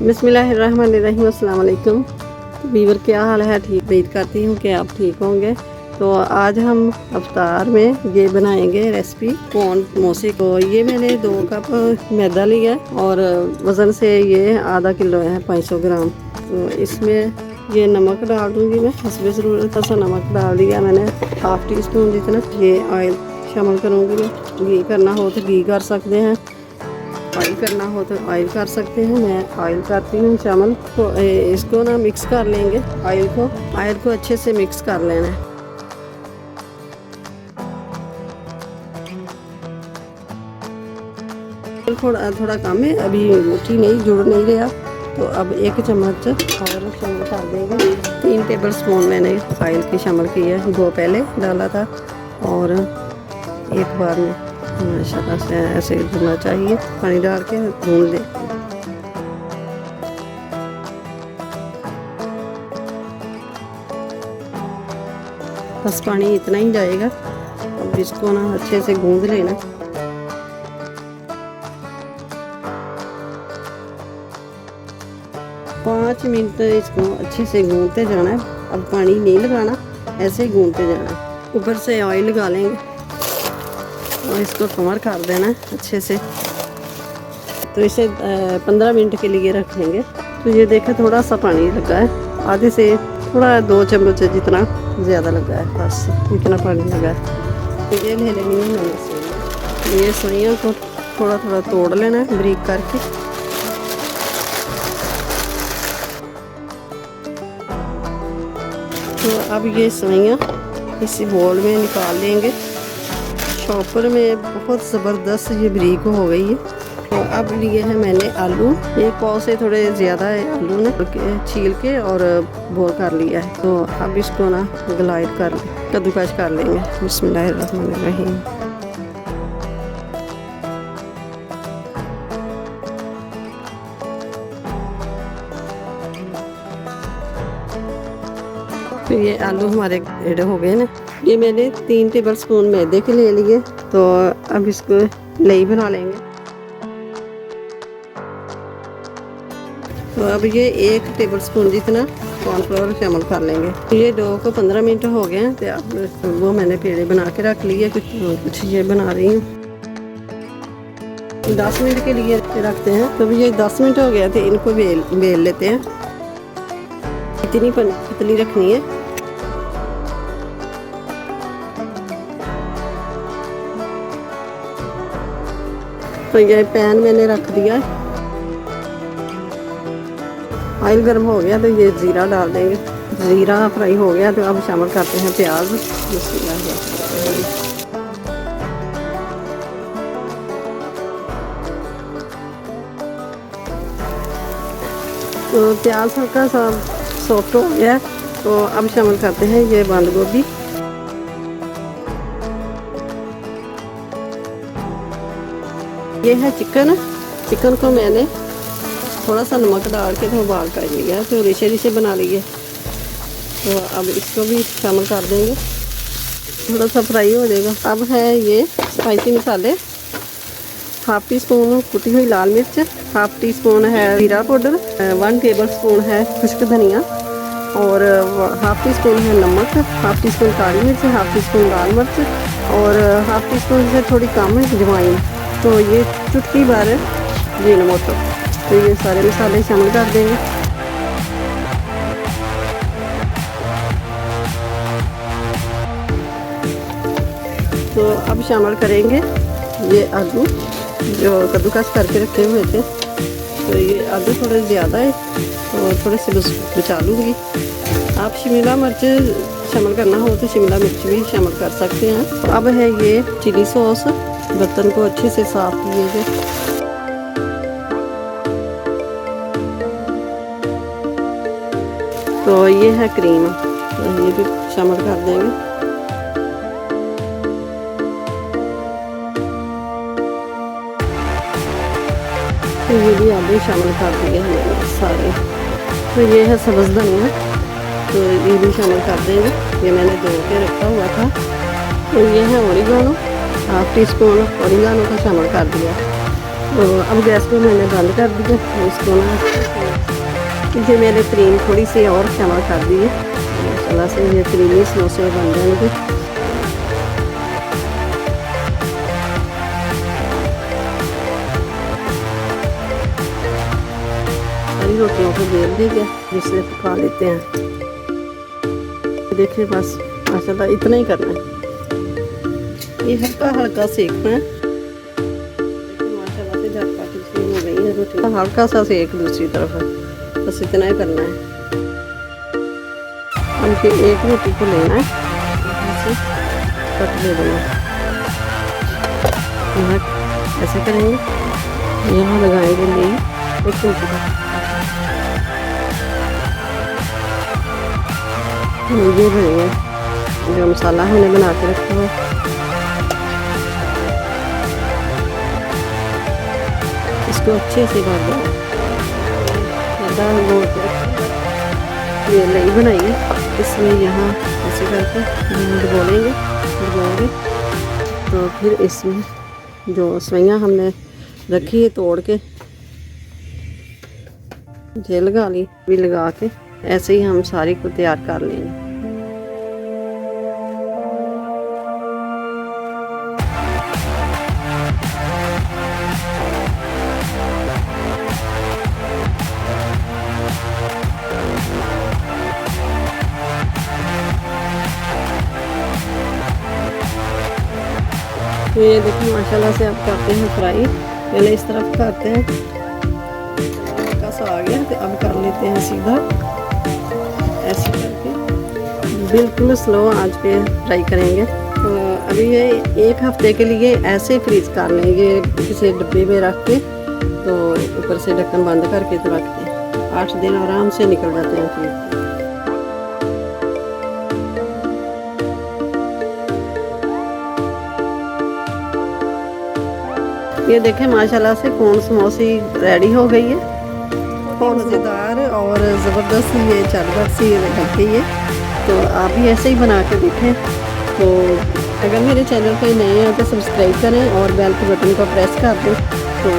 बिस्मिल्लाहिर्रहमानिर्रहीम, अस्सलाम वालेकुम वीवर, क्या हाल है? ठीक, उम्मीद करती हूँ कि आप ठीक होंगे। तो आज हम अफ्तार में ये बनाएंगे रेसिपी कौन मोसे को। ये मैंने 2 कप मैदा लिया और वज़न से ये आधा किलो है, 500 ग्राम। तो इसमें ये नमक डाल दूँगी मैं, हस्बे ज़रूरत सा नमक डाल दिया मैंने, हाफ़ टी स्पून जितना। ये ऑयल शामिल करूँगी मैं, घी करना हो तो घी कर सकते हैं, ऑयल करना हो तो ऑयल कर सकते हैं। मैं ऑयल करती हूँ शामिल। तो इसको ना मिक्स कर लेंगे, ऑयल को अच्छे से मिक्स कर लेना है। थोड़ा थोड़ा कम है, अभी मुट्ठी नहीं जुड़ नहीं रहा। तो अब 1 चम्मच और शामिल कर देंगे। 3 टेबल स्पून मैंने ऑयल की शामिल किया है, 2 पहले डाला था और एक बार में माशाल्लाह से ऐसे भुनना चाहिए। पानी डाल के भून लें। बस पानी इतना ही जाएगा। अब इसको ना अच्छे से गूंद लेना। पाँच मिनट इसको अच्छे से गूंदते जाना है। अब पानी नहीं लगाना, ऐसे ही गूंदते जाना है। ऊपर से ऑयल लगा लेंगे और इसको कवर कर देना है अच्छे से। तो इसे 15 मिनट के लिए रख लेंगे। तो ये देखें, थोड़ा सा पानी लगा है, आधे से थोड़ा 2 चम्मच जितना ज़्यादा लगा है, बस इतना पानी लगा है। तो ये ले लेनी है मैंने सेवइयाँ। ये सेवइयाँ को थोड़ा थोड़ा तोड़ लेना है बारीक करके। तो अब ये सेवइयाँ इसी बोल में निकाल लेंगे। चॉपर में बहुत ज़बरदस्त ये बारीक हो गई है। तो अब लिए हैं मैंने आलू, 1 पाव से थोड़े ज़्यादा है आलू ने छील के और बोल कर लिया है। तो अब इसको ना ग्लाइड कर कद्दूकस कर लेंगे। बिस्मिल्लाहिर्रहमानिर्रहीम। तो ये आलू हमारे रेडी हो गए ना। ये मैंने 3 टेबल स्पून मैदे के ले लिए। तो अब इसको लई बना लेंगे। तो अब ये 1 टेबल स्पून जितना कॉर्नफ्लोर शामिल कर लेंगे। ये डो को 15 मिनट हो गए हैं। तो अब वो मैंने पेड़े बना के रख लिए, कुछ ये बना रही हूँ। 10 मिनट के लिए रखते हैं। तो ये 10 मिनट हो गया, तो इनको बेल लेते हैं। इतनी पतली रखनी है। तो ये पैन मैंने रख दिया है, ऑयल गर्म हो गया। तो ये ज़ीरा डाल देंगे। ज़ीरा फ्राई हो गया, तो अब शामिल करते हैं प्याज। तो प्याज हल्का सा सॉफ्ट हो गया। तो अब शामिल करते हैं ये बंद गोभी। ये है चिकन को मैंने थोड़ा सा नमक डाल के तो उबाल कर लिया है, तो रेशे बना लिए। तो अब इसको भी शामिल कर देंगे, थोड़ा सा फ्राई हो जाएगा। अब है ये स्पाइसी मसाले, 1/2 टी स्पून कुटी हुई लाल मिर्च, 1/2 टी स्पून है जीरा पाउडर, 1 टेबल स्पून है खुश्क धनिया और 1/2 टी स्पून है नमक, 1/2 टी स्पून काली मिर्च, 1/2 टी स्पून लाल मिर्च और 1/2 टी स्पून से थोड़ी कम है अजवाइन। तो ये चुटकी भर जीरामोटो। तो ये सारे मसाले शामिल कर देंगे। तो अब शामिल करेंगे ये आलू जो कद्दूकस करके रखे हुए थे। तो ये आलू थोड़े ज़्यादा है, तो थोड़े से बचा लूँगी। आप शिमला मिर्च शामिल करना हो तो शिमला मिर्च भी शामिल कर सकते हैं। अब है ये चिली सॉस, बर्तन को अच्छे से साफ कीजिए। तो ये है क्रीम, तो ये भी शामिल कर देंगे। तो ये भी आलू शामिल कर दिए हमने सारे। तो ये है सब्ज़ धनिया, तो ये भी शामिल कर देंगे। ये मैंने धो के रखा हुआ था। तो ये है ओरिगानो, 1/2 टी स्पून ओरिगानो को शामिल कर दिया। तो अब गैस को मैंने बंद कर दिया। इसको ना ये मैंने क्रीम थोड़ी सी और शामिल कर दी है माशाल्लाह से। ये क्रीमी समोसे बन जाएंगे। सारी रोटियों को बेल दी गया, जिससे पका लेते हैं। देखिए बस माशाल्लाह इतना ही करना है। ये हल्का हल्का सेकना है। माशाल्लाह से झटपट सी हो गई है रोटी। हल्का सा सेक दूसरी तरफ, बस इतना ही करना है। हमको एक रोटी को लेना है, ऐसे कट ले देना। यहाँ ऐसे करेंगे, यहाँ लगाएंगे ले एक रोटी का। ये बनेगा जो मसाला हमने बना के रखा हुआ। इसको अच्छे से भर देना। ये नई बनाई, इसमें यहाँ ऐसे करके डुबोलेंगे। तो फिर इसमें जो सवैयाँ हमने रखी है तोड़ के, ये लगा ली, भी लगा के ऐसे ही हम सारी को तैयार कर लेंगे। तो ये देखिए माशाल्लाह से अब करते हैं फ्राई। पहले इस तरफ करते हैं, हल्का सा आ गया तो अब कर लेते हैं सीधा ऐसे करके बिल्कुल स्लो आंच पे फ्राई करेंगे। तो अभी ये एक हफ्ते के लिए ऐसे फ्रीज कर लेंगे किसी डब्बे में रख के। तो ऊपर से ढक्कन बंद करके तो रखते हैं, 8 दिन आराम से निकल जाते हैं फ्रीज। ये देखें माशाल्लाह से कौन समोसी रेडी हो गई है। बहुत मज़ेदार और ज़बरदस्त ये चटपट सी लगती है। तो आप भी ऐसे ही बना के देखें। तो अगर मेरे चैनल पे नए हैं तो सब्सक्राइब करें और बेल के बटन को प्रेस कर दें, तो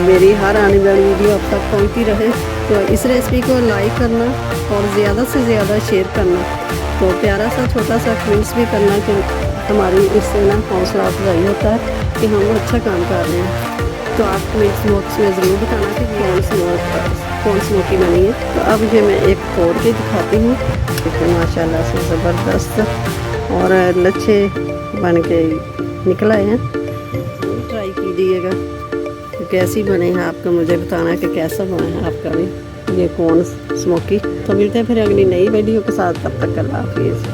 मेरी हर आने वाली वीडियो अब तक पहुंचती रहे। तो इस रेसिपी को लाइक करना और ज़्यादा से ज़्यादा शेयर करना। तो प्यारा सा छोटा सा कमेंट्स भी करना कि हमारी इससे ना हौसला अफजाई होता है कि हम अच्छा काम कर रहे हैं। तो आप कमेंट्स बॉक्स में ज़रूर बताना कि कौन स्मोकी बनी है। तो अब ये मैं एक तोड़ के दिखाती हूँ। देखिए माशाल्लाह से ज़बरदस्त और लच्छे बन के निकल आए हैं। ट्राई कीजिएगा तो कैसी बने हैं, आपको मुझे बताना कि कैसा बना है आपका भी ये कौन स्मोकी। तो मिलते हैं फिर अगली नई वीडियो के साथ, तब तक अल्लाह हाफिज़।